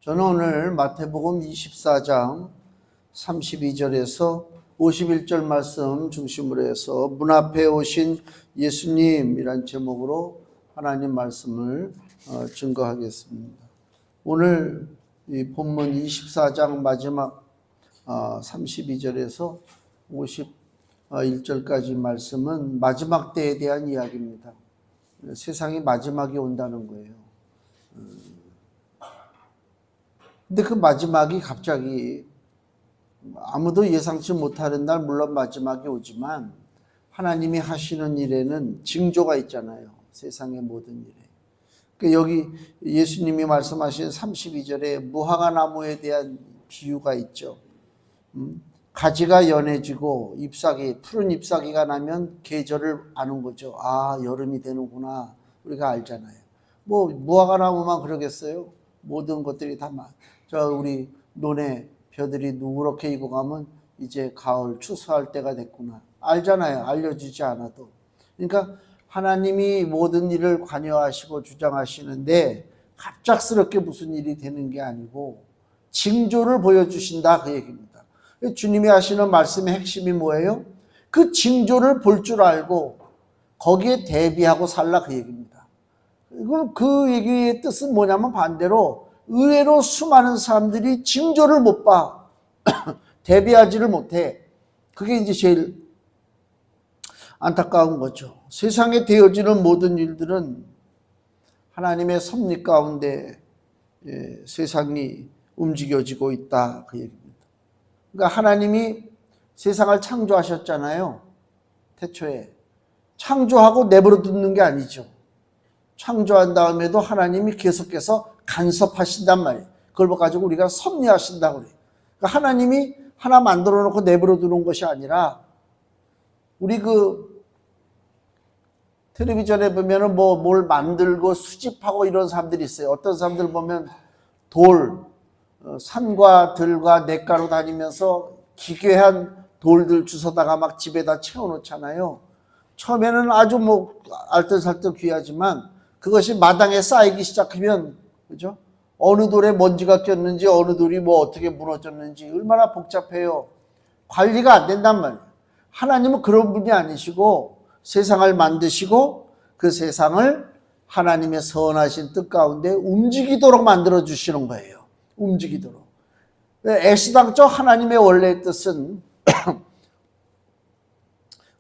저는 오늘 마태복음 24장 32절에서 51절 말씀 중심으로 해서 문 앞에 오신 예수님이란 제목으로 하나님 말씀을 증거하겠습니다. 오늘 이 본문 24장 마지막 32절에서 51절까지 말씀은 마지막 때에 대한 이야기입니다. 세상이 마지막이 온다는 거예요. 근데 그 마지막이 갑자기 아무도 예상치 못하는 날 물론 마지막이 오지만 하나님이 하시는 일에는 징조가 있잖아요. 세상의 모든 일에. 그러니까 여기 예수님이 말씀하신 32절에 무화과 나무에 대한 비유가 있죠. 가지가 연해지고 푸른 잎사귀가 나면 계절을 아는 거죠. 아, 여름이 되는구나. 우리가 알잖아요. 뭐 무화과 나무만 그러겠어요? 모든 것들이 다 우리 논에 벼들이 누렇게 익어가면 이제 가을 추수할 때가 됐구나. 알잖아요. 알려주지 않아도. 그러니까 하나님이 모든 일을 관여하시고 주장하시는데 갑작스럽게 무슨 일이 되는 게 아니고 징조를 보여주신다 그 얘기입니다. 주님이 하시는 말씀의 핵심이 뭐예요? 그 징조를 볼 줄 알고 거기에 대비하고 살라 그 얘기입니다. 그 얘기의 뜻은 뭐냐면 반대로 의외로 수많은 사람들이 징조를 못 봐. 대비하지를 못해. 그게 이제 제일 안타까운 거죠. 세상에 되어지는 모든 일들은 하나님의 섭리 가운데 세상이 움직여지고 있다 그 얘기입니다. 그러니까 하나님이 세상을 창조하셨잖아요. 태초에. 창조하고 내버려 두는 게 아니죠. 창조한 다음에도 하나님이 계속해서 간섭하신단 말이에요. 그걸 가지고 우리가 섭리하신다고 그래요. 그러니까 하나님이 하나 만들어 놓고 내버려 두는 것이 아니라 우리 텔레비전에 보면은 뭘 만들고 수집하고 이런 사람들이 있어요. 어떤 사람들 보면 산과 들과 냇가로 다니면서 기괴한 돌들 주워다가 막 집에다 채워놓잖아요. 처음에는 아주 알뜰살뜰 귀하지만 그것이 마당에 쌓이기 시작하면 그죠? 어느 돌에 먼지가 꼈는지 어느 돌이 어떻게 무너졌는지 얼마나 복잡해요. 관리가 안 된단 말이에요. 하나님은 그런 분이 아니시고 세상을 만드시고 그 세상을 하나님의 선하신 뜻 가운데 움직이도록 만들어 주시는 거예요. 움직이도록. 애시당초 하나님의 원래의 뜻은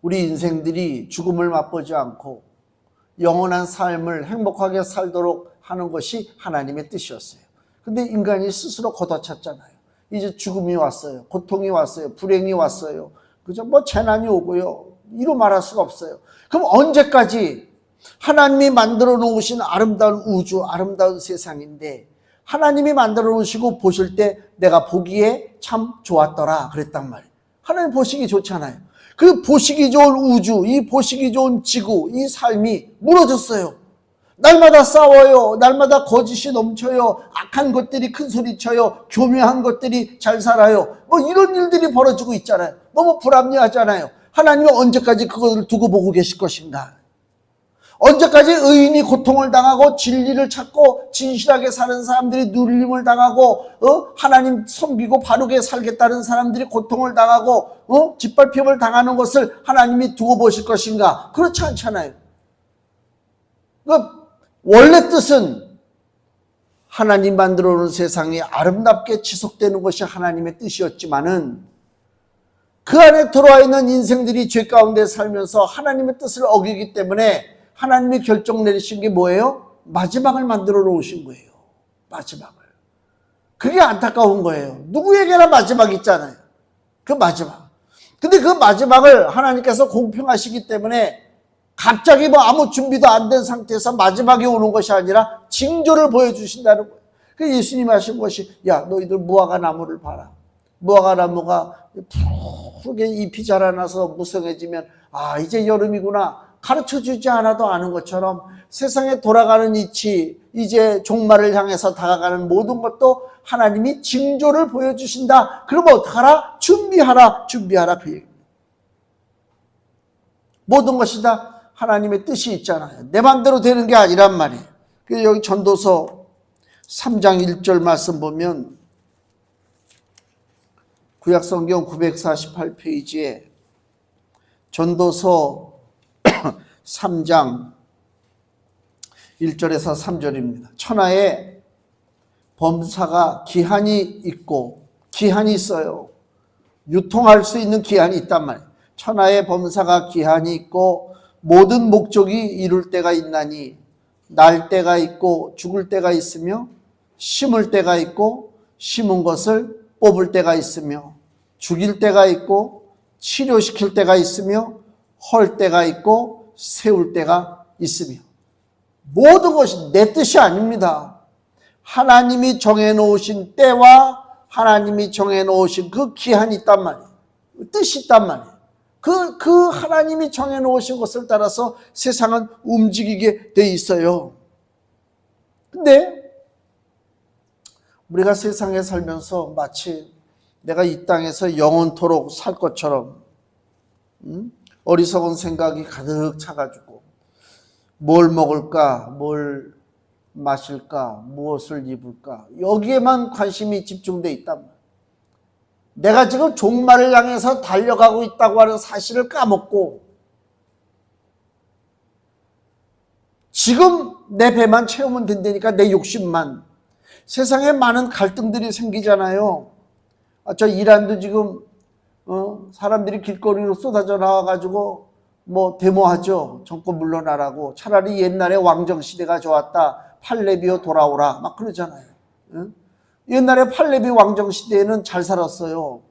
우리 인생들이 죽음을 맛보지 않고 영원한 삶을 행복하게 살도록 하는 것이 하나님의 뜻이었어요. 근데 인간이 스스로 걷어찼잖아요. 이제 죽음이 왔어요. 고통이 왔어요. 불행이 왔어요. 그죠? 재난이 오고요. 이루 말할 수가 없어요. 그럼 언제까지 하나님이 만들어 놓으신 아름다운 우주, 아름다운 세상인데 하나님이 만들어 놓으시고 보실 때 내가 보기에 참 좋았더라 그랬단 말이에요. 하나님 보시기 좋잖아요. 그 보시기 좋은 우주, 이 보시기 좋은 지구, 이 삶이 무너졌어요. 날마다 싸워요. 날마다 거짓이 넘쳐요. 악한 것들이 큰 소리 쳐요. 교묘한 것들이 잘 살아요. 이런 일들이 벌어지고 있잖아요. 너무 불합리하잖아요. 하나님이 언제까지 그것을 두고 보고 계실 것인가? 언제까지 의인이 고통을 당하고 진리를 찾고 진실하게 사는 사람들이 눌림을 당하고 하나님 섬기고 바르게 살겠다는 사람들이 고통을 당하고 짓밟힘을 당하는 것을 하나님이 두고 보실 것인가? 그렇지 않잖아요. 원래 뜻은 하나님 만들어 놓은 세상이 아름답게 지속되는 것이 하나님의 뜻이었지만은 그 안에 들어와 있는 인생들이 죄 가운데 살면서 하나님의 뜻을 어기기 때문에 하나님이 결정 내리신 게 뭐예요? 마지막을 만들어 놓으신 거예요. 마지막을. 그게 안타까운 거예요. 누구에게나 마지막이 있잖아요. 그 마지막. 근데 그 마지막을 하나님께서 공평하시기 때문에 갑자기 아무 준비도 안 된 상태에서 마지막에 오는 것이 아니라 징조를 보여주신다는 거예요. 그래서 예수님이 하신 것이 너희들 무화과 나무를 봐라. 무화과 나무가 푸르게 잎이 자라나서 무성해지면 이제 여름이구나. 가르쳐주지 않아도 아는 것처럼 세상에 돌아가는 이치, 이제 종말을 향해서 다가가는 모든 것도 하나님이 징조를 보여주신다. 그러면 어떡하라? 준비하라 그 얘기입니다. 모든 것이 다 하나님의 뜻이 있잖아요. 내 마음대로 되는 게 아니란 말이에요. 그래서 여기 전도서 3장 1절 말씀 보면 구약성경 948페이지에 전도서 3장 1절에서 3절입니다. 천하에 범사가 기한이 있고, 기한이 있어요. 유통할 수 있는 기한이 있단 말이에요. 천하에 범사가 기한이 있고 모든 목적이 이룰 때가 있나니 날 때가 있고 죽을 때가 있으며 심을 때가 있고 심은 것을 뽑을 때가 있으며 죽일 때가 있고 치료시킬 때가 있으며 헐 때가 있고 세울 때가 있으며, 모든 것이 내 뜻이 아닙니다. 하나님이 정해놓으신 때와 하나님이 정해놓으신 그 기한이 있단 말이에요. 뜻이 있단 말이에요. 그 하나님이 정해놓으신 것을 따라서 세상은 움직이게 돼 있어요. 근데 우리가 세상에 살면서 마치 내가 이 땅에서 영원토록 살 것처럼 어리석은 생각이 가득 차가지고 뭘 먹을까, 뭘 마실까, 무엇을 입을까, 여기에만 관심이 집중돼 있단 말이에요. 내가 지금 종말을 향해서 달려가고 있다고 하는 사실을 까먹고 지금 내 배만 채우면 된다니까, 내 욕심만. 세상에 많은 갈등들이 생기잖아요. 저 이란도 지금 사람들이 길거리로 쏟아져 나와가지고 뭐 데모하죠. 정권 물러나라고. 차라리 옛날에 왕정시대가 좋았다, 팔레비오 돌아오라 막 그러잖아요. 옛날에 팔레비 왕정시대에는 잘 살았어요.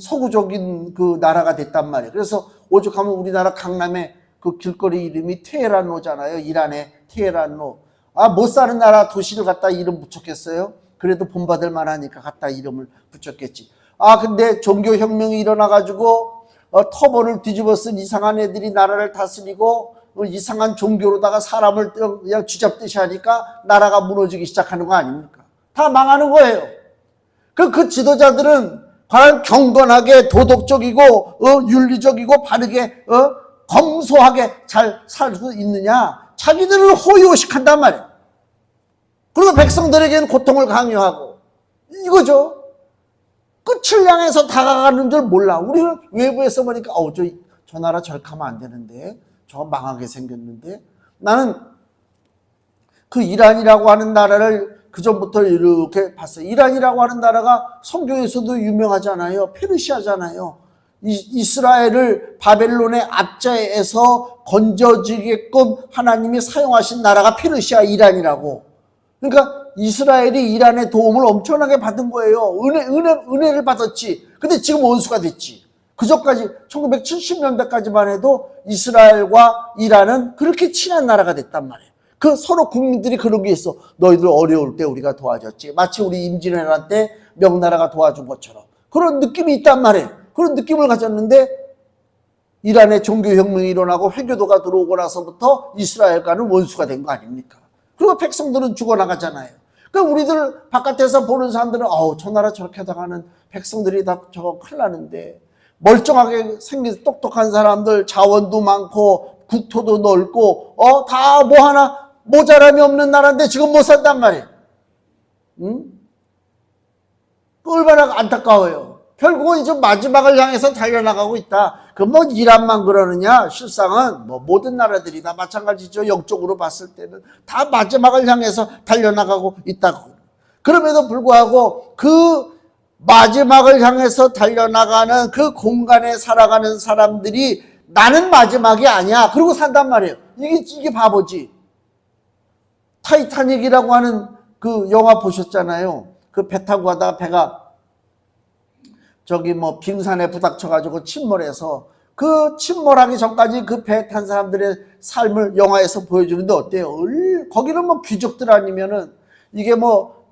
서구적인 그 나라가 됐단 말이에요. 그래서 오죽하면 우리나라 강남에 그 길거리 이름이 테헤란로잖아요. 이란의 테헤란로. 못 사는 나라 도시를 갖다 이름 붙였겠어요? 그래도 본받을 만하니까 갖다 이름을 붙였겠지. 근데 종교혁명이 일어나가지고 터벌을 뒤집어 쓴 이상한 애들이 나라를 다스리고 이상한 종교로다가 사람을 그냥 쥐잡듯이 하니까 나라가 무너지기 시작하는 거 아닙니까? 다 망하는 거예요. 그 지도자들은 과연 경건하게 도덕적이고 윤리적이고 바르게 검소하게 잘 살 수 있느냐? 자기들을 호의호식한단 말이에요. 그리고 백성들에게는 고통을 강요하고, 이거죠. 끝을 향해서 다가가는 줄 몰라. 우리는 외부에서 보니까 저 나라 저렇게 하면 안 되는데, 저거 망하게 생겼는데. 나는 그 이란이라고 하는 나라를 그전부터 이렇게 봤어요. 이란이라고 하는 나라가 성경에서도 유명하잖아요. 페르시아잖아요. 이스라엘을 바벨론의 압제에서 건져지게끔 하나님이 사용하신 나라가 페르시아, 이란이라고. 그러니까 이스라엘이 이란의 도움을 엄청나게 받은 거예요. 은혜를 받았지. 근데 지금 원수가 됐지. 그전까지 1970년대까지만 해도 이스라엘과 이란은 그렇게 친한 나라가 됐단 말이에요. 서로 국민들이 그런 게 있어. 너희들 어려울 때 우리가 도와줬지. 마치 우리 임진왜란 때 명나라가 도와준 것처럼. 그런 느낌이 있단 말이에요. 그런 느낌을 가졌는데 이란의 종교혁명이 일어나고 회교도가 들어오고 나서부터 이스라엘과는 원수가 된 거 아닙니까? 그리고 백성들은 죽어나가잖아요. 그러니까 우리들 바깥에서 보는 사람들은 저 나라 저렇게 하다가는 백성들이 다 저거 큰일 나는데, 멀쩡하게 생긴 똑똑한 사람들, 자원도 많고 국토도 넓고 다 뭐 하나 모자람이 없는 나라인데 지금 못 산단 말이에요. 얼마나 안타까워요. 결국은 이제 마지막을 향해서 달려나가고 있다. 뭐 이란만 그러느냐? 실상은 뭐 모든 나라들이 다 마찬가지죠. 영적으로 봤을 때는 다 마지막을 향해서 달려나가고 있다고. 그럼에도 불구하고 그 마지막을 향해서 달려나가는 그 공간에 살아가는 사람들이 나는 마지막이 아니야, 그러고 산단 말이에요. 이게 바보지. 타이타닉이라고 하는 그 영화 보셨잖아요. 그 배 타고 가다가 배가 빙산에 부닥쳐가지고 침몰해서, 그 침몰하기 전까지 그 배 탄 사람들의 삶을 영화에서 보여주는데 어때요? 거기는 뭐 귀족들 아니면은 이게 뭐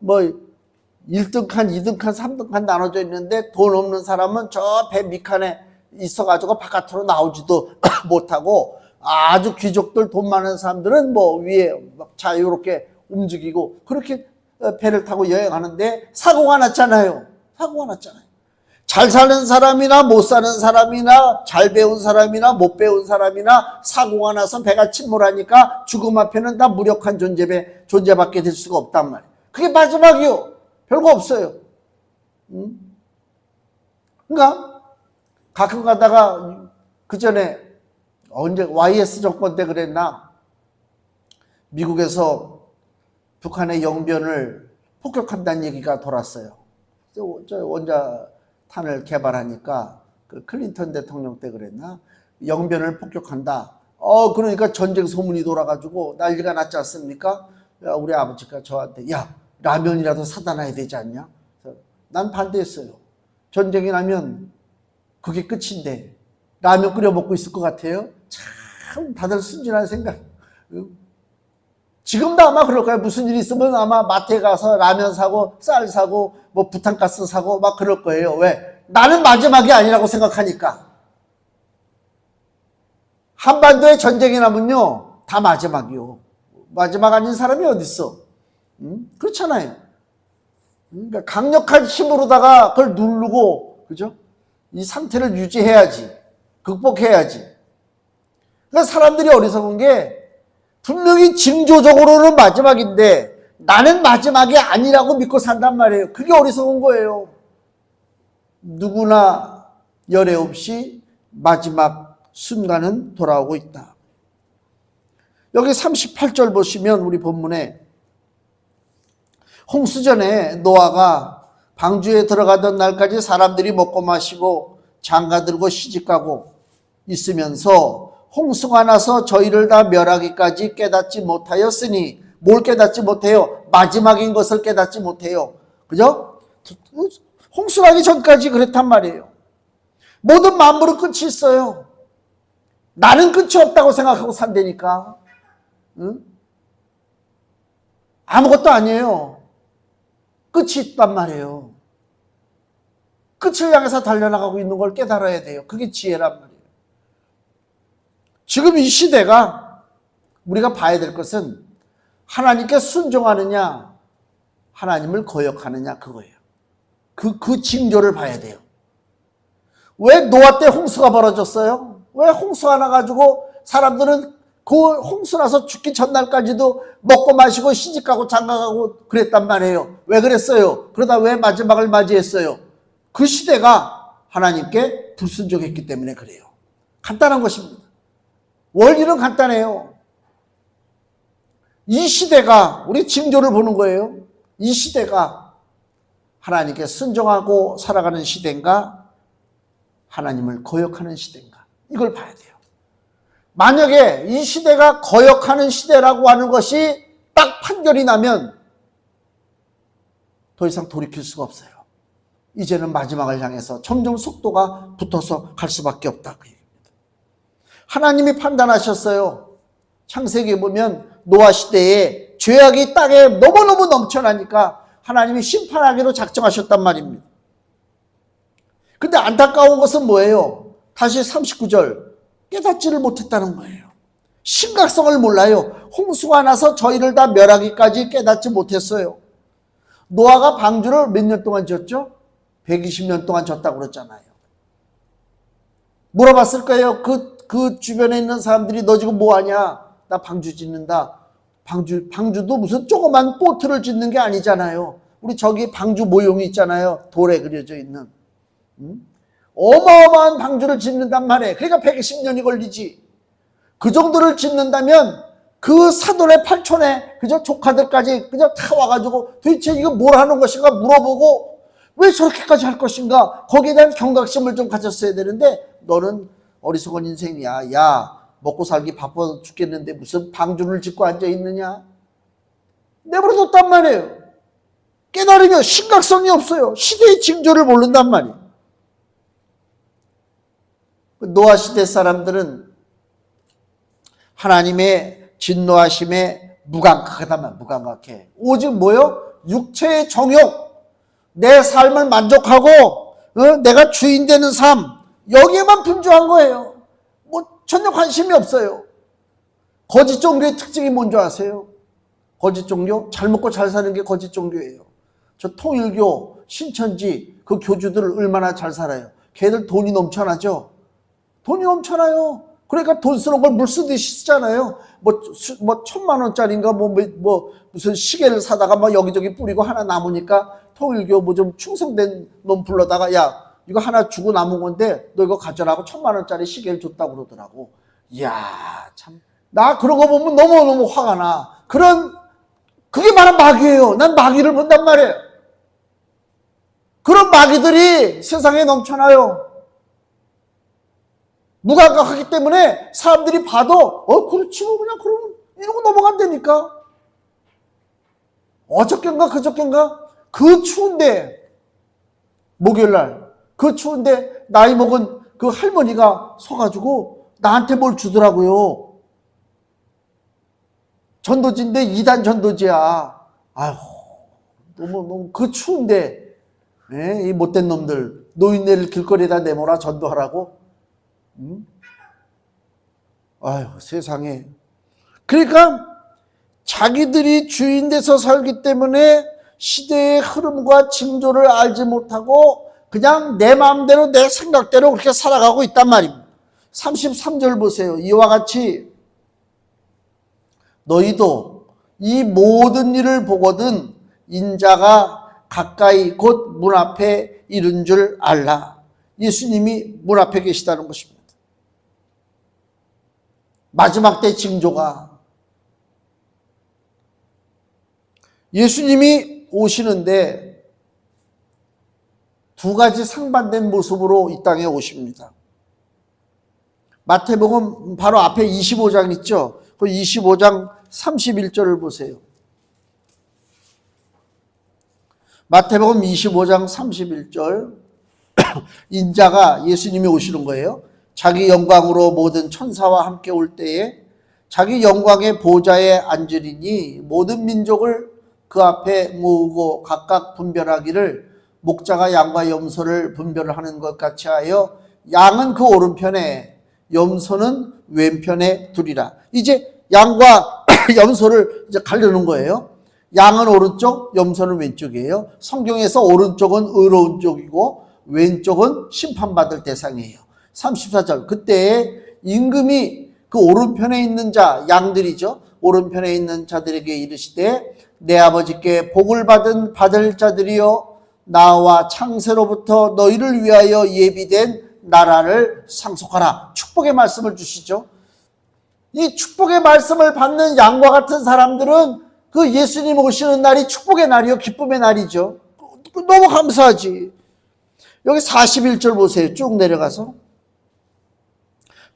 1등 칸, 2등 칸, 3등 칸 나눠져 있는데 돈 없는 사람은 저 배 밑칸에 있어가지고 바깥으로 나오지도 못하고, 아주 귀족들 돈 많은 사람들은 뭐 위에 막 자유롭게 움직이고 그렇게 배를 타고 여행하는데 사고가 났잖아요. 잘 사는 사람이나 못 사는 사람이나 잘 배운 사람이나 못 배운 사람이나 사고가 나서 배가 침몰하니까 죽음 앞에는 다 무력한 존재밖에 될 수가 없단 말이에요. 그게 마지막이요. 별거 없어요. 그러니까 가끔 가다가 그 전에 언제 YS 정권 때 그랬나? 미국에서 북한의 영변을 폭격한다는 얘기가 돌았어요. 저 원자탄을 개발하니까 그 클린턴 대통령 때 그랬나? 영변을 폭격한다. 그러니까 전쟁 소문이 돌아가지고 난리가 났지 않습니까? 야, 우리 아버지가 저한테 야, 라면이라도 사다 놔야 되지 않냐? 난 반대했어요. 전쟁이 나면 그게 끝인데 라면 끓여 먹고 있을 것 같아요? 참 다들 순진한 생각. 지금도 아마 그럴 거예요. 무슨 일이 있으면 아마 마트에 가서 라면 사고 쌀 사고 뭐 부탄가스 사고 막 그럴 거예요. 왜? 나는 마지막이 아니라고 생각하니까. 한반도에 전쟁이 나면요 다 마지막이요. 마지막 아닌 사람이 어디 있어? 그렇잖아요. 그러니까 강력한 힘으로다가 그걸 누르고, 그죠? 이 상태를 유지해야지. 극복해야지. 그러니까 사람들이 어리석은 게 분명히 징조적으로는 마지막인데 나는 마지막이 아니라고 믿고 산단 말이에요. 그게 어리석은 거예요. 누구나 열애 없이 마지막 순간은 돌아오고 있다. 여기 38절 보시면 우리 본문에 홍수전에 노아가 방주에 들어가던 날까지 사람들이 먹고 마시고 장가들고 시집가고 있으면서 홍수가 나서 저희를 다 멸하기까지 깨닫지 못하였으니, 뭘 깨닫지 못해요? 마지막인 것을 깨닫지 못해요. 그죠? 홍수 나기 전까지 그랬단 말이에요. 모든 만물은 끝이 있어요. 나는 끝이 없다고 생각하고 산다니까. 응? 아무것도 아니에요. 끝이 있단 말이에요. 끝을 향해서 달려나가고 있는 걸 깨달아야 돼요. 그게 지혜란 말이에요. 지금 이 시대가 우리가 봐야 될 것은 하나님께 순종하느냐 하나님을 거역하느냐 그거예요. 그 징조를 봐야 돼요. 왜 노아 때 홍수가 벌어졌어요? 왜 홍수가 나가지고 사람들은 그 홍수 나서 죽기 전날까지도 먹고 마시고 시집가고 장가가고 그랬단 말이에요. 왜 그랬어요? 그러다 왜 마지막을 맞이했어요? 그 시대가 하나님께 불순종했기 때문에 그래요. 간단한 것입니다. 원리는 간단해요. 이 시대가 우리 징조를 보는 거예요. 이 시대가 하나님께 순종하고 살아가는 시대인가 하나님을 거역하는 시대인가 이걸 봐야 돼요. 만약에 이 시대가 거역하는 시대라고 하는 것이 딱 판결이 나면 더 이상 돌이킬 수가 없어요. 이제는 마지막을 향해서 점점 속도가 붙어서 갈 수밖에 없다 그 얘기입니다. 하나님이 판단하셨어요. 창세기에 보면 노아 시대에 죄악이 땅에 너무너무 넘쳐나니까 하나님이 심판하기로 작정하셨단 말입니다. 근데 안타까운 것은 뭐예요? 다시 39절 깨닫지를 못했다는 거예요. 심각성을 몰라요. 홍수가 나서 저희를 다 멸하기까지 깨닫지 못했어요. 노아가 방주를 몇 년 동안 지었죠? 120년 동안 졌다고 그랬잖아요. 물어봤을 거예요. 그 주변에 있는 사람들이 너 지금 뭐하냐? 나 방주 짓는다. 방주도 무슨 조그만 보트를 짓는 게 아니잖아요. 우리 저기 방주 모형이 있잖아요. 돌에 그려져 있는. 어마어마한 방주를 짓는단 말이에요. 그러니까 120년이 걸리지. 그 정도를 짓는다면 그 사돈의 팔촌에 그저 조카들까지 그저 다 와가지고 도대체 이거 뭘 하는 것인가 물어보고 왜 저렇게까지 할 것인가 거기에 대한 경각심을 좀 가졌어야 되는데 너는 어리석은 인생이야. 야 먹고 살기 바빠 죽겠는데 무슨 방주를 짓고 앉아있느냐. 내버려뒀단 말이에요. 깨달으면 심각성이 없어요. 시대의 징조를 모른단 말이에요. 노아 시대 사람들은 하나님의 진노하심에 무감각하다만 무감각해. 오직 뭐요? 육체의 정욕, 내 삶을 만족하고 내가 주인 되는 삶 여기에만 분주한 거예요. 뭐 전혀 관심이 없어요. 거짓 종교의 특징이 뭔지 아세요? 거짓 종교? 잘 먹고 잘 사는 게 거짓 종교예요. 저 통일교, 신천지 그 교주들 얼마나 잘 살아요. 걔들 돈이 넘쳐나죠? 돈이 넘쳐나요. 그러니까 돈 쓰는 걸 물 쓰듯이 쓰잖아요. 뭐 1,000만 원짜리인가 무슨 시계를 사다가 막 여기저기 뿌리고 하나 남으니까 통일교 뭐 좀 충성된 놈 불러다가 야 이거 하나 주고 남은 건데 너 이거 가져라고 1,000만 원짜리 시계를 줬다고 그러더라고. 이야 참 나 그런 거 보면 너무너무 화가 나. 그게 바로 마귀예요. 난 마귀를 본단 말이에요. 그런 마귀들이 세상에 넘쳐나요. 무감각하기 때문에 사람들이 봐도 그렇지 뭐 그냥 그러면 이러고 넘어간다니까. 어저께인가 그저께인가 그 추운데 목요일날 그 추운데 나이 먹은 그 할머니가 서가지고 나한테 뭘 주더라고요. 전도지인데 2단 전도지야. 아휴 너무 그 추운데 이 못된 놈들 노인네를 길거리에다 내몰아 전도하라고. 아유 세상에. 그러니까 자기들이 주인 돼서 살기 때문에 시대의 흐름과 징조를 알지 못하고 그냥 내 마음대로 내 생각대로 그렇게 살아가고 있단 말입니다. 33절 보세요. 이와 같이 너희도 이 모든 일을 보거든 인자가 가까이 곧 문 앞에 이른 줄 알라. 예수님이 문 앞에 계시다는 것입니다. 마지막 때 징조가 예수님이 오시는데 두 가지 상반된 모습으로 이 땅에 오십니다. 마태복음 바로 앞에 25장 있죠. 그 25장 31절을 보세요. 마태복음 25장 31절 인자가 예수님이 오시는 거예요. 자기 영광으로 모든 천사와 함께 올 때에 자기 영광의 보좌에 앉으리니 모든 민족을 그 앞에 모으고 각각 분별하기를 목자가 양과 염소를 분별하는 것 같이 하여 양은 그 오른편에 염소는 왼편에 두리라. 이제 양과 염소를 이제 가르는 거예요. 양은 오른쪽, 염소는 왼쪽이에요. 성경에서 오른쪽은 의로운 쪽이고 왼쪽은 심판받을 대상이에요. 34절 그때 임금이 그 오른편에 있는 자, 양들이죠. 오른편에 있는 자들에게 이르시되 내 아버지께 복을 받을 자들이여 나와 창세로부터 너희를 위하여 예비된 나라를 상속하라. 축복의 말씀을 주시죠. 이 축복의 말씀을 받는 양과 같은 사람들은 그 예수님 오시는 날이 축복의 날이요 기쁨의 날이죠. 너무 감사하지. 여기 41절 보세요. 쭉 내려가서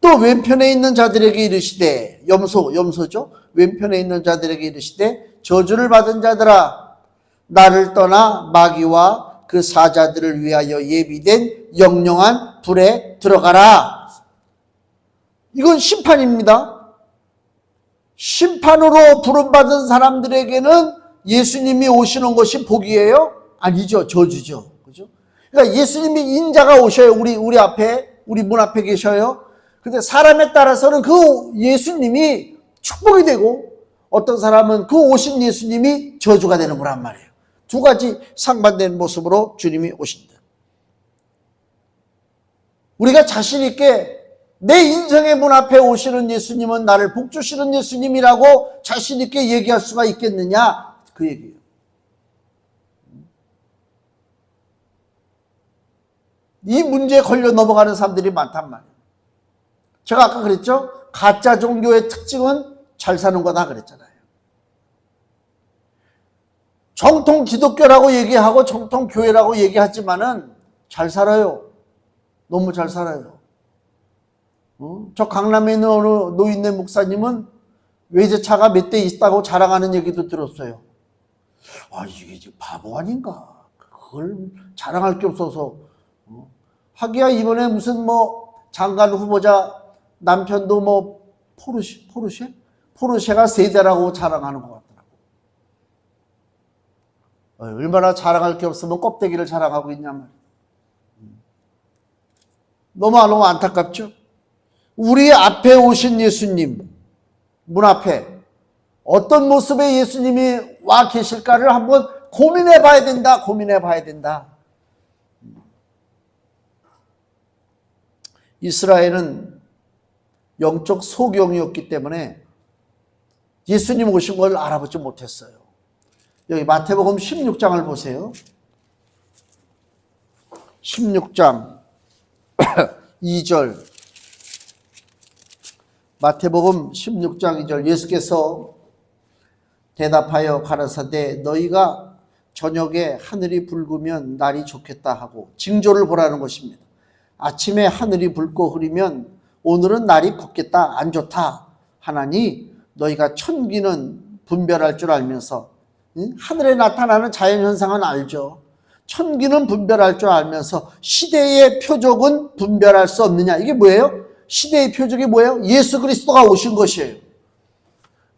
또 왼편에 있는 자들에게 이르시되 염소죠. 왼편에 있는 자들에게 이르시되 저주를 받은 자들아 나를 떠나 마귀와 그 사자들을 위하여 예비된 영영한 불에 들어가라. 이건 심판입니다. 심판으로 부름받은 사람들에게는 예수님이 오시는 것이 복이에요? 아니죠. 저주죠. 그죠? 그러니까 예수님이 인자가 오셔요. 우리 문 앞에 계셔요. 근데 사람에 따라서는 그 예수님이 축복이 되고 어떤 사람은 그 오신 예수님이 저주가 되는 거란 말이에요. 두 가지 상반된 모습으로 주님이 오신다. 우리가 자신 있게 내 인생의 문 앞에 오시는 예수님은 나를 복 주시는 예수님이라고 자신 있게 얘기할 수가 있겠느냐? 그 얘기예요. 이 문제에 걸려 넘어가는 사람들이 많단 말이에요. 제가 아까 그랬죠? 가짜 종교의 특징은 잘 사는 거다 그랬잖아요. 정통 기독교라고 얘기하고 정통 교회라고 얘기하지만은 잘 살아요. 너무 잘 살아요. 저 강남에 있는 어느 노인네 목사님은 외제차가 몇 대 있다고 자랑하는 얘기도 들었어요. 아, 이게 지금 바보 아닌가? 그걸 자랑할 게 없어서. 하기야 이번에 무슨 장관 후보자 남편도 포르쉐가 3대라고 자랑하는 것 같더라고. 얼마나 자랑할 게 없으면 껍데기를 자랑하고 있냐 말이야. 너무 안타깝죠? 우리 앞에 오신 예수님, 문 앞에 어떤 모습의 예수님이 와 계실까를 한번 고민해 봐야 된다. 이스라엘은 영적 소경이었기 때문에 예수님 오신 걸 알아보지 못했어요. 여기 마태복음 16장을 보세요. 16장 2절. 마태복음 16장 2절. 예수께서 대답하여 가라사대 너희가 저녁에 하늘이 붉으면 날이 좋겠다 하고 징조를 보라는 것입니다. 아침에 하늘이 붉고 흐리면 오늘은 날이 걷겠다 안 좋다 하나니 너희가 천기는 분별할 줄 알면서 하늘에 나타나는 자연현상은 알죠. 천기는 분별할 줄 알면서 시대의 표적은 분별할 수 없느냐. 이게 뭐예요? 시대의 표적이 뭐예요? 예수 그리스도가 오신 것이에요.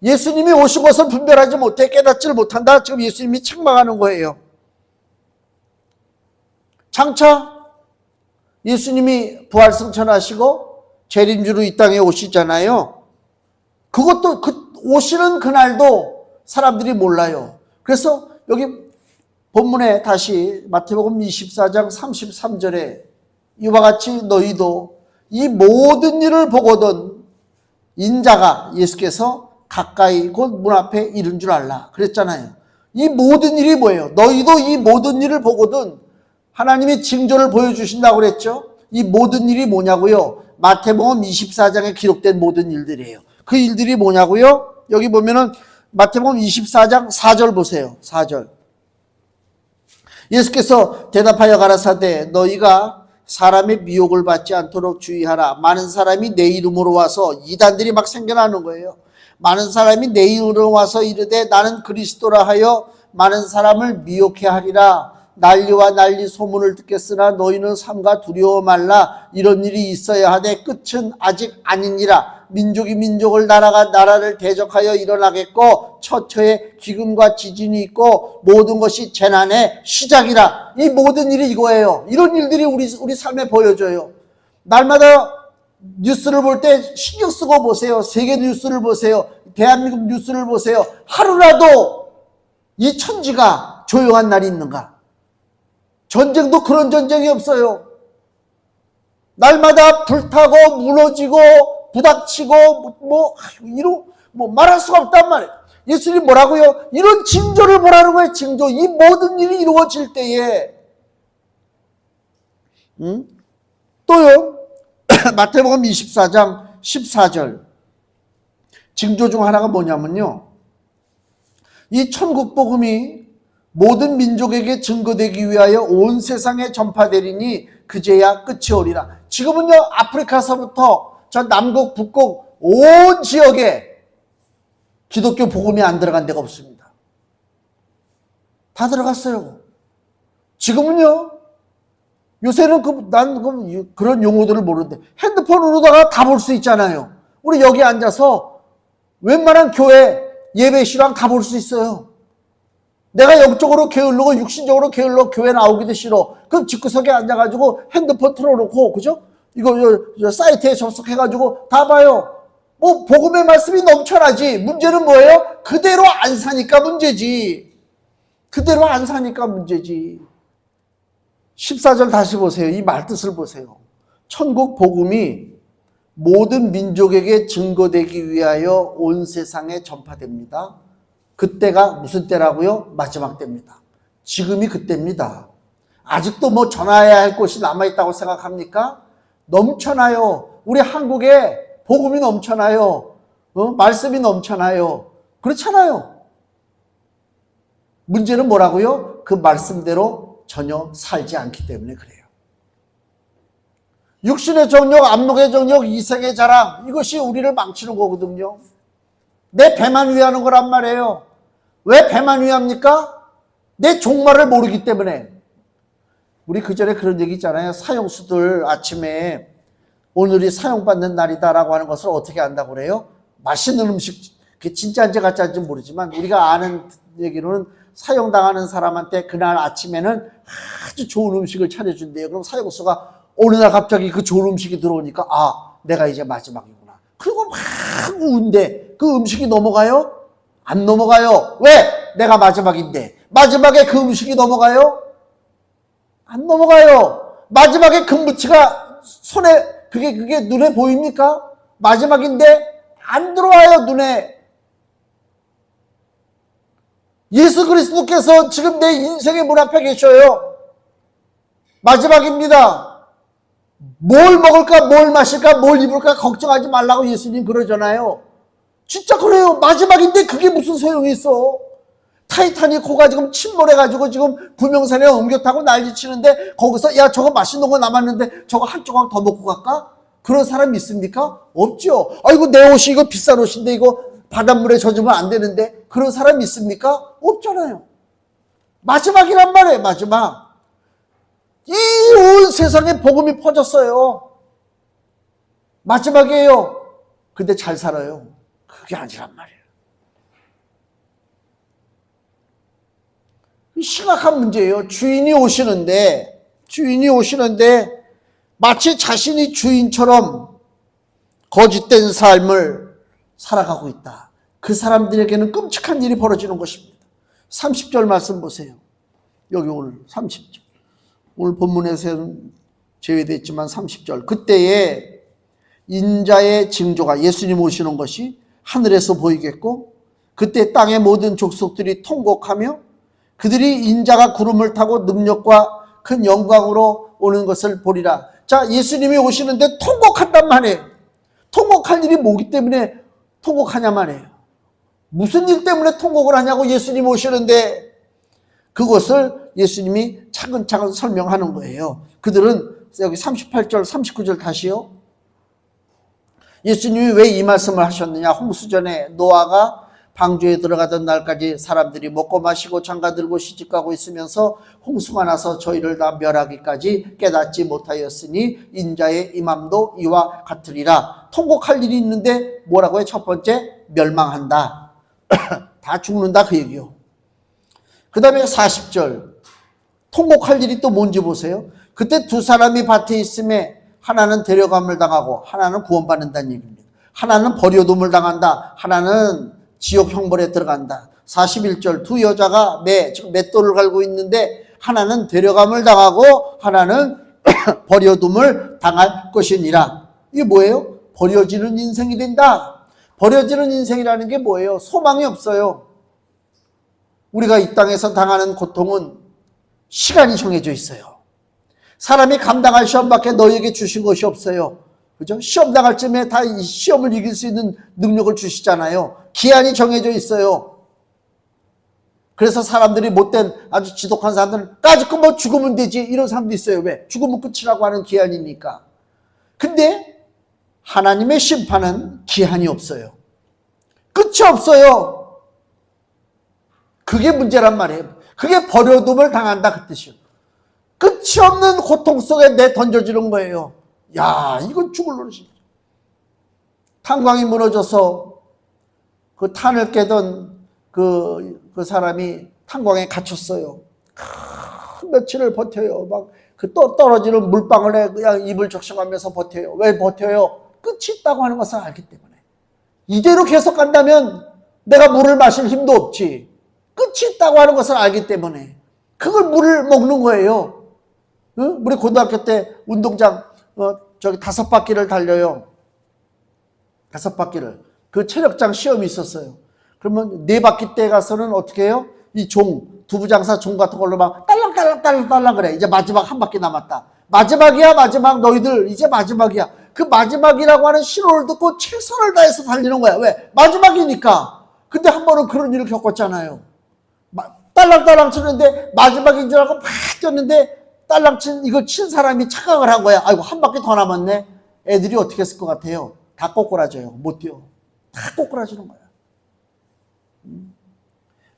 예수님이 오신 것을 분별하지 못해 깨닫지를 못한다. 지금 예수님이 책망하는 거예요. 장차 예수님이 부활승천하시고 재림주로 이 땅에 오시잖아요. 그것도 오시는 그날도 사람들이 몰라요. 그래서 여기 본문에 다시 마태복음 24장 33절에 이와 같이 너희도 이 모든 일을 보거든 인자가 예수께서 가까이 곧 문 앞에 이른 줄 알라 그랬잖아요. 이 모든 일이 뭐예요? 너희도 이 모든 일을 보거든 하나님이 징조를 보여주신다고 그랬죠. 이 모든 일이 뭐냐고요? 마태복음 24장에 기록된 모든 일들이에요. 그 일들이 뭐냐고요? 여기 보면은 마태복음 24장 4절 보세요. 4절. 예수께서 대답하여 가라사대 너희가 사람의 미혹을 받지 않도록 주의하라. 많은 사람이 내 이름으로 와서 이단들이 막 생겨나는 거예요. 많은 사람이 내 이름으로 와서 이르되 나는 그리스도라 하여 많은 사람을 미혹해 하리라. 난리와 난리 소문을 듣겠으나 너희는 삼가 두려워 말라. 이런 일이 있어야 하되 끝은 아직 아니니라. 민족이 민족을 나라가 나라를 대적하여 일어나겠고 처처에 기근과 지진이 있고 모든 것이 재난의 시작이라. 이 모든 일이 이거예요. 이런 일들이 우리 삶에 보여져요. 날마다 뉴스를 볼 때 신경 쓰고 보세요. 세계 뉴스를 보세요. 대한민국 뉴스를 보세요. 하루라도 이 천지가 조용한 날이 있는가? 전쟁도 그런 전쟁이 없어요. 날마다 불타고 무너지고 부닥치고 말할 수가 없단 말이에요. 예수님 뭐라고요? 이런 징조를 보라는 거예요. 징조. 이 모든 일이 이루어질 때에 또요. 마태복음 24장 14절 징조 중 하나가 뭐냐면요. 이 천국 복음이 모든 민족에게 증거되기 위하여 온 세상에 전파되리니 그제야 끝이 오리라. 지금은요. 아프리카서부터 저 남극 북극 온 지역에 기독교 복음이 안 들어간 데가 없습니다. 다 들어갔어요. 지금은요. 요새는 난 그런 용어들을 모르는데 핸드폰으로다가 다 볼 수 있잖아요. 우리 여기 앉아서 웬만한 교회 예배 시랑 다 볼 수 있어요. 내가 영적으로 게을르고 육신적으로 게을러 교회 나오기도 싫어. 그럼 집구석에 앉아가지고 핸드폰 틀어놓고 그죠? 이거 사이트에 접속해가지고 다 봐요. 복음의 말씀이 넘쳐나지. 문제는 뭐예요? 그대로 안 사니까 문제지. 그대로 안 사니까 문제지. 14절 다시 보세요. 이 말뜻을 보세요. 천국 복음이 모든 민족에게 증거되기 위하여 온 세상에 전파됩니다. 그때가 무슨 때라고요? 마지막 때입니다. 지금이 그때입니다. 아직도 전해야 할 곳이 남아있다고 생각합니까? 넘쳐나요. 우리 한국에 복음이 넘쳐나요. 말씀이 넘쳐나요. 그렇잖아요. 문제는 뭐라고요? 그 말씀대로 전혀 살지 않기 때문에 그래요. 육신의 정욕, 안목의 정욕, 이생의 자랑 이것이 우리를 망치는 거거든요. 내 배만 위하는 거란 말이에요. 왜 배만 위합니까? 내 종말을 모르기 때문에. 우리 그전에 그런 얘기 있잖아요. 사형수들 아침에 오늘이 사형받는 날이다라고 하는 것을 어떻게 안다고 그래요? 맛있는 음식, 그게 진짜인지 가짜인지 모르지만 우리가 아는 얘기로는 사형당하는 사람한테 그날 아침에는 아주 좋은 음식을 차려준대요. 그럼 사형수가 어느 날 갑자기 그 좋은 음식이 들어오니까 내가 이제 마지막이구나. 그리고 막 우는데 그 음식이 넘어가요? 안 넘어가요. 왜? 내가 마지막인데. 마지막에 그 음식이 넘어가요? 안 넘어가요. 마지막에 금붙이가 손에 그게 눈에 보입니까? 마지막인데 안 들어와요, 눈에. 예수 그리스도께서 지금 내 인생의 문 앞에 계셔요. 마지막입니다. 뭘 먹을까, 뭘 마실까, 뭘 입을까 걱정하지 말라고 예수님 그러잖아요. 진짜 그래요. 마지막인데 그게 무슨 소용이 있어. 타이타닉 호가 지금 침몰해가지고 지금 구명산에 옮겨 타고 난리치는데 거기서 야 저거 맛있는 거 남았는데 저거 한 조각 더 먹고 갈까? 그런 사람 있습니까? 없죠. 아이고 내 옷이 이거 비싼 옷인데 이거 바닷물에 젖으면 안 되는데 그런 사람 있습니까? 없잖아요. 마지막이란 말이에요. 마지막. 이 온 세상에 복음이 퍼졌어요. 마지막이에요. 근데 잘 살아요. 그게 아니란 말이에요. 심각한 문제예요. 주인이 오시는데 마치 자신이 주인처럼 거짓된 삶을 살아가고 있다. 그 사람들에게는 끔찍한 일이 벌어지는 것입니다. 30절 말씀 보세요. 여기 오늘 30절. 오늘 본문에서는 제외됐지만 30절. 그때에 인자의 징조가 예수님 오시는 것이 하늘에서 보이겠고 그때 땅의 모든 족속들이 통곡하며 그들이 인자가 구름을 타고 능력과 큰 영광으로 오는 것을 보리라. 자, 예수님이 오시는데 통곡한단 말이에요. 통곡할 일이 뭐기 때문에 통곡하냐 말이에요. 무슨 일 때문에 통곡을 하냐고 예수님 오시는데 그것을 예수님이 차근차근 설명하는 거예요. 그들은 여기 38절, 39절 다시요. 예수님이 왜 이 말씀을 하셨느냐. 홍수전에 노아가 방주에 들어가던 날까지 사람들이 먹고 마시고 장가들고 시집가고 있으면서 홍수가 나서 저희를 다 멸하기까지 깨닫지 못하였으니 인자의 임함도 이와 같으리라. 통곡할 일이 있는데 뭐라고요? 첫 번째 멸망한다. 다 죽는다 그 얘기요. 그 다음에 40절 통곡할 일이 또 뭔지 보세요. 그때 두 사람이 밭에 있음에 하나는 데려감을 당하고 하나는 구원받는다는 얘기입니다. 하나는 버려둠을 당한다. 하나는 지옥 형벌에 들어간다. 41절 두 여자가 맷돌을 갈고 있는데 하나는 데려감을 당하고 하나는 버려둠을 당할 것이니라. 이게 뭐예요? 버려지는 인생이 된다. 버려지는 인생이라는 게 뭐예요? 소망이 없어요. 우리가 이 땅에서 당하는 고통은 시간이 정해져 있어요. 사람이 감당할 시험밖에 너에게 주신 것이 없어요. 그죠? 시험 당할 쯤에 다 이 시험을 이길 수 있는 능력을 주시잖아요. 기한이 정해져 있어요. 그래서 사람들이 못된 아주 지독한 사람들은 까짓 거 뭐 죽으면 되지 이런 사람도 있어요. 왜? 죽으면 끝이라고 하는 기한이니까. 근데 하나님의 심판은 기한이 없어요. 끝이 없어요. 그게 문제란 말이에요. 그게 버려둠을 당한다 그 뜻이에요. 끝이 없는 고통 속에 내 던져지는 거예요. 야, 이건 죽을 노릇이죠. 탄광이 무너져서 그 탄을 깨던 그 사람이 탄광에 갇혔어요. 며칠을 버텨요. 막 그 떨어지는 물방울에 그냥 입을 적셔가면서 버텨요. 왜 버텨요? 끝이 있다고 하는 것을 알기 때문에. 이대로 계속 간다면 내가 물을 마실 힘도 없지. 끝이 있다고 하는 것을 알기 때문에 그걸 물을 먹는 거예요. 응? 우리 고등학교 때 운동장 저기 5바퀴를 달려요. 5바퀴를. 그 체력장 시험이 있었어요. 그러면 4바퀴 때 가서는 어떻게 해요? 이 두부장사 종 같은 걸로 막 딸랑딸랑 그래. 이제 마지막 한 바퀴 남았다. 마지막이야, 마지막. 너희들 이제 마지막이야. 그 마지막이라고 하는 신호를 듣고 최선을 다해서 달리는 거야. 왜? 마지막이니까. 근데 한 번은 그런 일을 겪었잖아요. 딸랑딸랑 치는데 마지막인 줄 알고 막 뛰었는데 이거 친 사람이 착각을 한 거야. 아이고, 한 바퀴 더 남았네. 애들이 어떻게 했을 것 같아요? 다 꼬꾸라져요. 못 뛰어. 다 꼬꾸라지는 거야.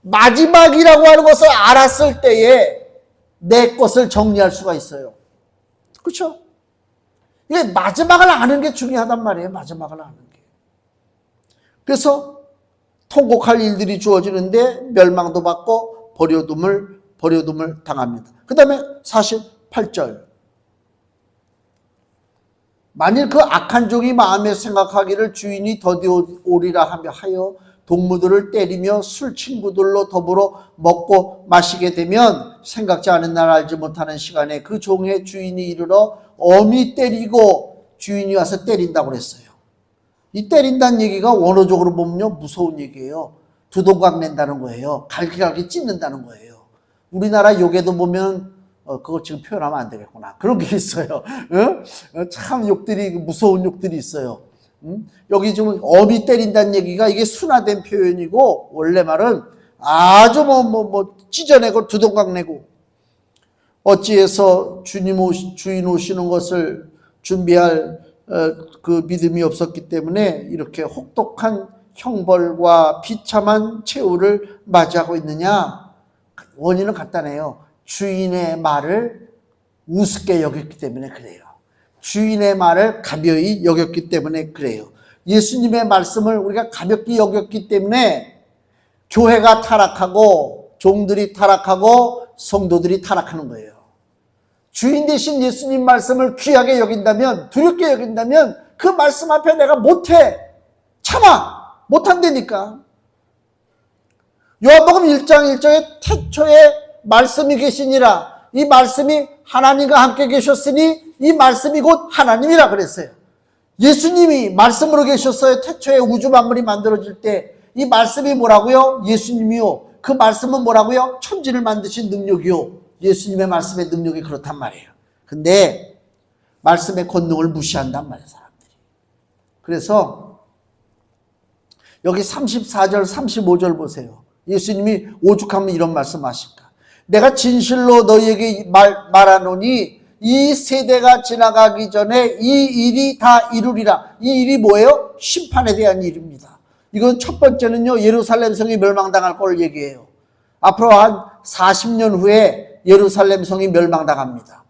마지막이라고 하는 것을 알았을 때에 내 것을 정리할 수가 있어요. 그렇죠? 이게 마지막을 아는 게 중요하단 말이에요. 마지막을 아는 게. 그래서 통곡할 일들이 주어지는데 멸망도 받고 버려둠을 당합니다. 그 다음에 48절. 만일 그 악한 종이 마음에 생각하기를 주인이 더디오리라 하여 동무들을 때리며 술 친구들로 더불어 먹고 마시게 되면 생각지 않은 날 알지 못하는 시간에 그 종의 주인이 이르러 엄히 때리고 주인이 와서 때린다고 그랬어요. 이 때린다는 얘기가 원어적으로 보면요, 무서운 얘기예요. 두동강 낸다는 거예요. 갈기갈기 찢는다는 거예요. 우리나라 욕에도 보면 그거 지금 표현하면 안 되겠구나. 그런 게 있어요. 참 욕들이, 무서운 욕들이 있어요. 여기 지금 어미 때린다는 얘기가 이게 순화된 표현이고, 원래 말은 아주 찢어내고 두동강 내고, 어찌해서 주인 오시는 것을 준비할 그 믿음이 없었기 때문에 이렇게 혹독한 형벌과 비참한 최후를 맞이하고 있느냐? 원인은 간단해요. 주인의 말을 우습게 여겼기 때문에 그래요. 주인의 말을 가벼이 여겼기 때문에 그래요. 예수님의 말씀을 우리가 가볍게 여겼기 때문에 교회가 타락하고 종들이 타락하고 성도들이 타락하는 거예요. 주인 대신 예수님 말씀을 귀하게 여긴다면, 두렵게 여긴다면 그 말씀 앞에 내가 못해, 참아, 못한다니까. 요한복음 1장 1절에 태초에 말씀이 계시니라. 이 말씀이 하나님과 함께 계셨으니 이 말씀이 곧 하나님이라 그랬어요. 예수님이 말씀으로 계셨어요. 태초에 우주 만물이 만들어질 때 이 말씀이 뭐라고요? 예수님이요. 그 말씀은 뭐라고요? 천지를 만드신 능력이요. 예수님의 말씀의 능력이 그렇단 말이에요. 근데 말씀의 권능을 무시한단 말이에요, 사람들이. 그래서 여기 34절 35절 보세요. 예수님이 오죽하면 이런 말씀하실까? 내가 진실로 너희에게 말하노니 이 세대가 지나가기 전에 이 일이 다 이루리라. 이 일이 뭐예요? 심판에 대한 일입니다. 이건 첫 번째는요, 예루살렘 성이 멸망당할 걸 얘기해요. 앞으로 한 40년 후에 예루살렘 성이 멸망당합니다.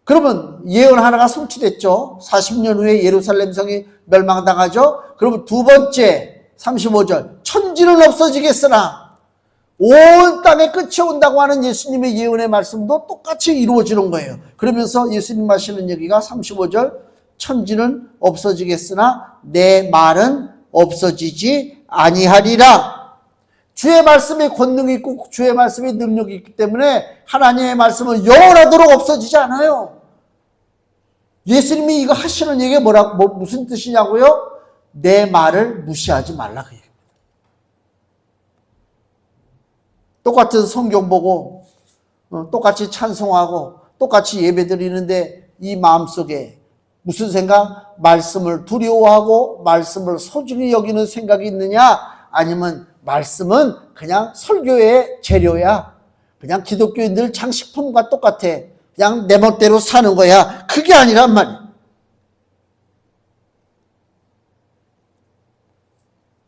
그러면 예언 하나가 성취됐죠. 40년 후에 예루살렘 성이 멸망당하죠. 그러면 두 번째 35절 천지는 없어지겠으나 온 땅에 끝이 온다고 하는 예수님의 예언의 말씀도 똑같이 이루어지는 거예요. 그러면서 예수님 하시는 얘기가 35절 천지는 없어지겠으나 내 말은 없어지지 아니하리라. 주의 말씀에 권능이 있고 주의 말씀에 능력이 있기 때문에 하나님의 말씀은 영원하도록 없어지지 않아요. 예수님이 이거 하시는 얘기가 무슨 뜻이냐고요? 내 말을 무시하지 말라 그 얘기입니다. 똑같은 성경 보고 똑같이 찬송하고 똑같이 예배 드리는데 이 마음속에 무슨 생각? 말씀을 두려워하고 말씀을 소중히 여기는 생각이 있느냐? 아니면 말씀은 그냥 설교의 재료야. 그냥 기독교인들 장식품과 똑같아. 그냥 내 멋대로 사는 거야. 그게 아니란 말이야.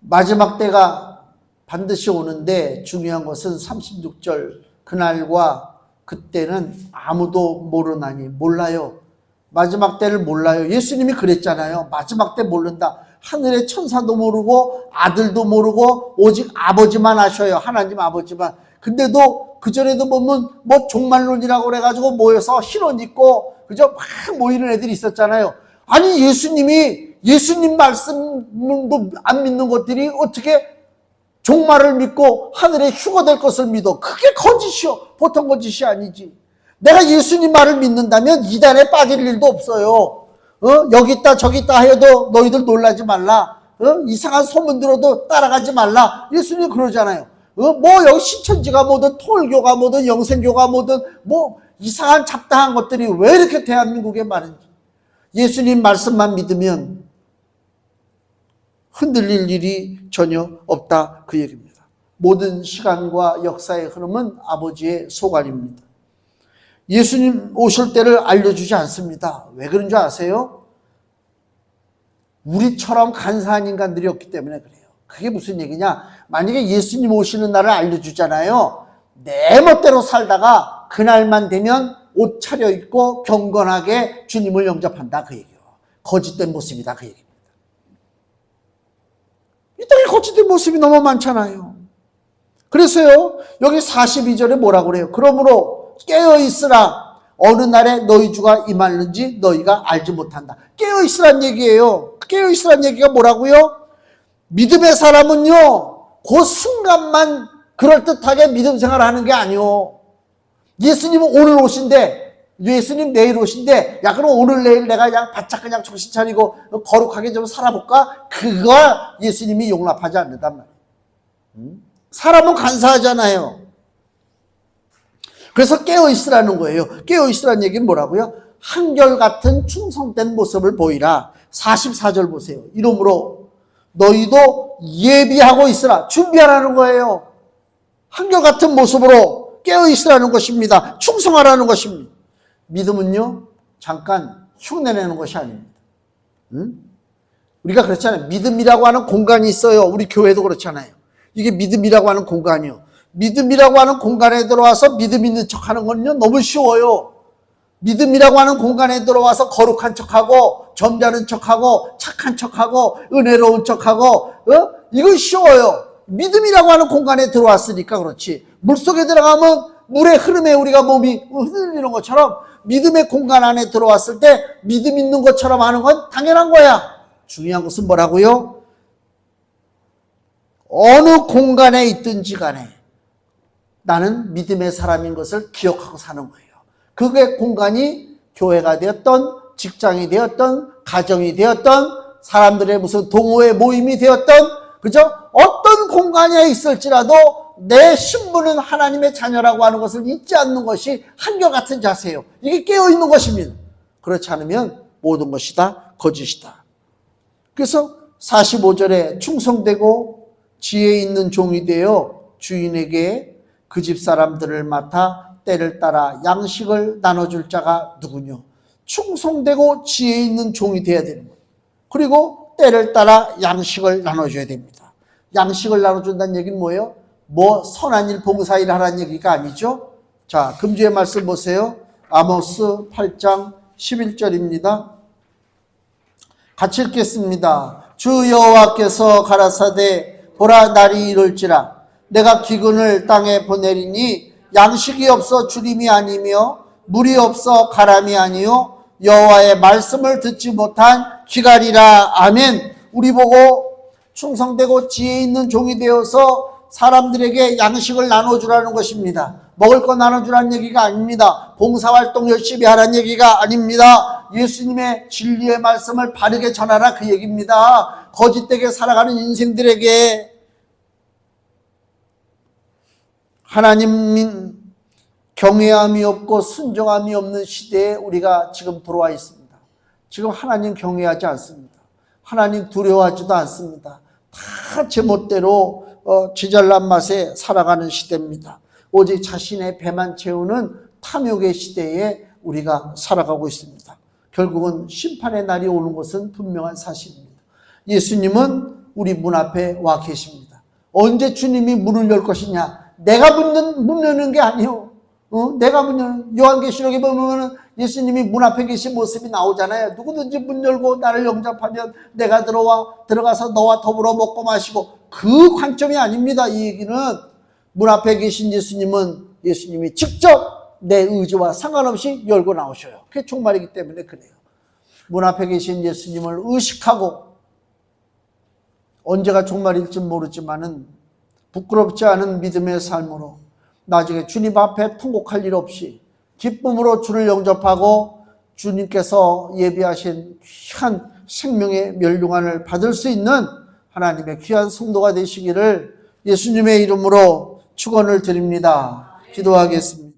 마지막 때가 반드시 오는데 중요한 것은 36절 그날과 그때는 아무도 모르나니 몰라요. 마지막 때를 몰라요. 예수님이 그랬잖아요. 마지막 때 모른다. 하늘의 천사도 모르고 아들도 모르고 오직 아버지만 아셔요. 하나님 아버지만. 근데도 그전에도 보면 종말론이라고 그래가지고 모여서 흰옷 입고 그저 막 모이는 애들이 있었잖아요. 아니 예수님 말씀도 안 믿는 것들이 어떻게 종말을 믿고 하늘에 휴거될 것을 믿어. 그게 거짓이요. 보통 거짓이 아니지. 내가 예수님 말을 믿는다면 이단에 빠질 일도 없어요. 여기 있다 저기 있다 하여도 너희들 놀라지 말라. 이상한 소문 들어도 따라가지 말라. 예수님 그러잖아요. 여기 신천지가 뭐든 통일교가 뭐든 영생교가 뭐든 이상한 잡다한 것들이 왜 이렇게 대한민국에 많은지. 예수님 말씀만 믿으면 흔들릴 일이 전혀 없다 그 얘기입니다. 모든 시간과 역사의 흐름은 아버지의 소관입니다. 예수님 오실 때를 알려주지 않습니다. 왜 그런 줄 아세요? 우리처럼 간사한 인간들이 없기 때문에 그래요. 그게 무슨 얘기냐? 만약에 예수님 오시는 날을 알려주잖아요. 내 멋대로 살다가 그날만 되면 옷 차려입고 경건하게 주님을 영접한다 그 얘기예요. 거짓된 모습이다 그 얘기입니다. 이 땅에 거짓된 모습이 너무 많잖아요. 그래서요 여기 42절에 뭐라고 그래요? 그러므로 깨어있으라. 어느 날에 너희 주가 임하는지 너희가 알지 못한다. 깨어있으란 얘기예요. 깨어있으란 얘기가 뭐라고요? 믿음의 사람은요 그 순간만 그럴듯하게 믿음 생활을 하는 게 아니요. 예수님은 오늘 오신데 예수님 내일 오신대. 야, 그럼 오늘 내일 내가 그냥 바짝 그냥 정신 차리고 거룩하게 좀 살아볼까? 그거 예수님이 용납하지 않는단 말이에요. 사람은 간사하잖아요. 그래서 깨어있으라는 거예요. 깨어있으라는 얘기는 뭐라고요? 한결같은 충성된 모습을 보이라. 44절 보세요. 이러므로 너희도 예비하고 있으라. 준비하라는 거예요. 한결같은 모습으로 깨어있으라는 것입니다. 충성하라는 것입니다. 믿음은요, 잠깐 흉내내는 것이 아닙니다. 우리가 그렇잖아요. 믿음이라고 하는 공간이 있어요. 우리 교회도 그렇잖아요. 이게 믿음이라고 하는 공간이요. 믿음이라고 하는 공간에 들어와서 믿음 있는 척 하는 건요, 너무 쉬워요. 믿음이라고 하는 공간에 들어와서 거룩한 척하고, 점잖은 척하고, 착한 척하고, 은혜로운 척하고, 이건 쉬워요. 믿음이라고 하는 공간에 들어왔으니까 그렇지. 물속에 들어가면 물의 흐름에 우리가 몸이 흔들리는 것처럼 믿음의 공간 안에 들어왔을 때 믿음 있는 것처럼 하는 건 당연한 거야. 중요한 것은 뭐라고요? 어느 공간에 있든지 간에 나는 믿음의 사람인 것을 기억하고 사는 거예요. 그게 공간이 교회가 되었던, 직장이 되었던, 가정이 되었던, 사람들의 무슨 동호회 모임이 되었던, 그죠? 어떤 공간에 있을지라도 내 신분은 하나님의 자녀라고 하는 것을 잊지 않는 것이 한결같은 자세예요. 이게 깨어있는 것입니다. 그렇지 않으면 모든 것이 다 거짓이다. 그래서 45절에 충성되고 지혜 있는 종이 되어 주인에게 그 집 사람들을 맡아 때를 따라 양식을 나눠줄 자가 누구뇨? 충성되고 지혜 있는 종이 되어야 되는 거예요. 그리고 때를 따라 양식을 나눠줘야 됩니다. 양식을 나눠준다는 얘기는 뭐예요? 뭐 선한 일, 봉사일 하라는 얘기가 아니죠. 자, 금주의 말씀 보세요. 아모스 8장 11절입니다. 같이 읽겠습니다. 주 여호와께서 가라사대 보라 날이 이룰지라 내가 기근을 땅에 보내리니 양식이 없어 주림이 아니며 물이 없어 가람이 아니요 여호와의 말씀을 듣지 못한 기갈이라. 아멘. 우리 보고 충성되고 지혜 있는 종이 되어서 사람들에게 양식을 나눠주라는 것입니다. 먹을 거 나눠주라는 얘기가 아닙니다. 봉사활동 열심히 하라는 얘기가 아닙니다. 예수님의 진리의 말씀을 바르게 전하라 그 얘기입니다. 거짓되게 살아가는 인생들에게 하나님 경외함이 없고 순종함이 없는 시대에 우리가 지금 들어와 있습니다. 지금 하나님 경외하지 않습니다. 하나님 두려워하지도 않습니다. 다 제멋대로 지잘난 맛에 살아가는 시대입니다. 오직 자신의 배만 채우는 탐욕의 시대에 우리가 살아가고 있습니다. 결국은 심판의 날이 오는 것은 분명한 사실입니다. 예수님은 우리 문 앞에 와 계십니다. 언제 주님이 문을 열 것이냐? 내가 문 여는 게 아니요. 내가 문 여는, 요한계시록에 보면 예수님이 문 앞에 계신 모습이 나오잖아요. 누구든지 문 열고 나를 영접하면 내가 들어가서 너와 더불어 먹고 마시고, 그 관점이 아닙니다. 이 얘기는 문 앞에 계신 예수님이 직접 내 의지와 상관없이 열고 나오셔요. 그게 종말이기 때문에 그래요. 문 앞에 계신 예수님을 의식하고, 언제가 종말일지 모르지만은 부끄럽지 않은 믿음의 삶으로 나중에 주님 앞에 통곡할 일 없이 기쁨으로 주를 영접하고 주님께서 예비하신 귀한 생명의 멸류관을 받을 수 있는 하나님의 귀한 성도가 되시기를 예수님의 이름으로 축원을 드립니다. 기도하겠습니다.